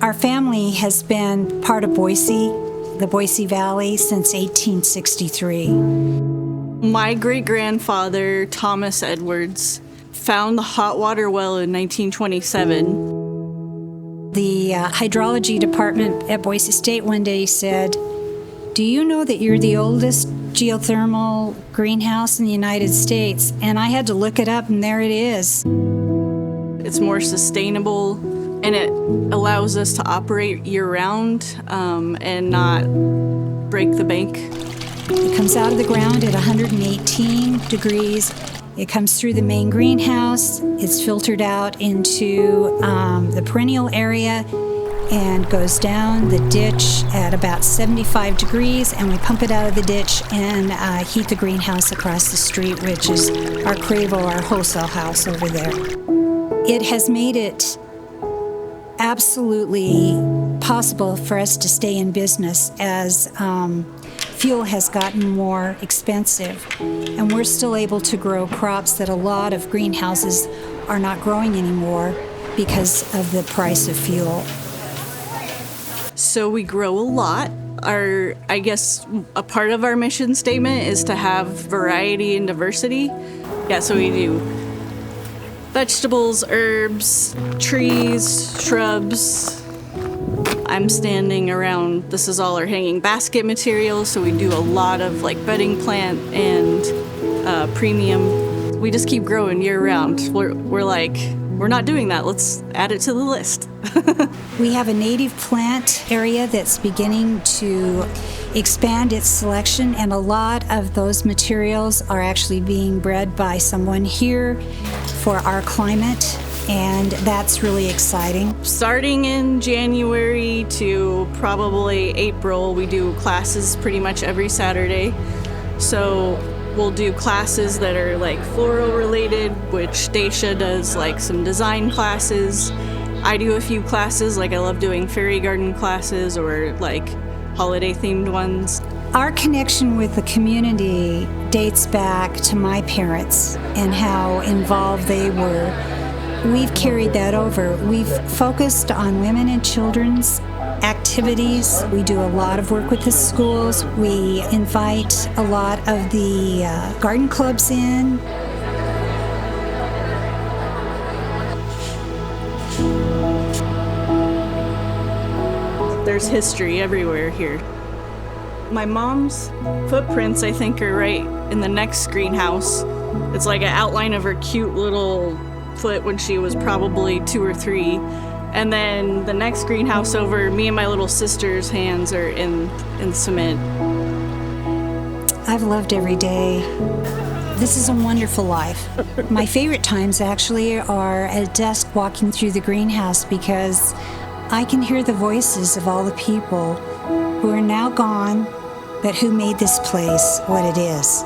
Our family has been part of Boise, the Boise Valley, since 1863. My great-grandfather, Thomas Edwards, found the hot water well in 1927. The hydrology department at Boise State one day said, "Do you know that you're the oldest geothermal greenhouse in the United States?" And I had to look it up, and there it is. It's more sustainable, and it allows us to operate year-round and not break the bank. It comes out of the ground at 118 degrees. It comes through the main greenhouse. It's filtered out into the perennial area and goes down the ditch at about 75 degrees, and we pump it out of the ditch and heat the greenhouse across the street, which is our Cravo, our wholesale house over there. It has made it absolutely possible for us to stay in business as fuel has gotten more expensive, and we're still able to grow crops that a lot of greenhouses are not growing anymore because of the price of fuel. So we grow a lot. I guess a part of our mission statement is to have variety and diversity. Yeah, so we do vegetables, herbs, trees, shrubs. I'm standing around, this is all our hanging basket material, so we do a lot of like bedding plant and premium. We just keep growing year round. We're like, we're not doing that, let's add it to the list. We have a native plant area that's beginning to expand its selection, and a lot of those materials are actually being bred by someone here for our climate, and that's really exciting. Starting in January to probably April, we do classes pretty much every Saturday. So we'll do classes that are like floral related, which Dacia does like some design classes. I do a few classes, like I love doing fairy garden classes or like holiday themed ones. Our connection with the community dates back to my parents and how involved they were. We've carried that over. We've focused on women and children's activities. We do a lot of work with the schools. We invite a lot of the garden clubs in. There's history everywhere here. My mom's footprints, I think, are right in the next greenhouse. It's like an outline of her cute little foot when she was probably 2 or 3. And then the next greenhouse over, me and my little sister's hands are in cement. I've loved every day. This is a wonderful life. My favorite times actually are at dusk walking through the greenhouse because I can hear the voices of all the people who are now gone, but who made this place what it is.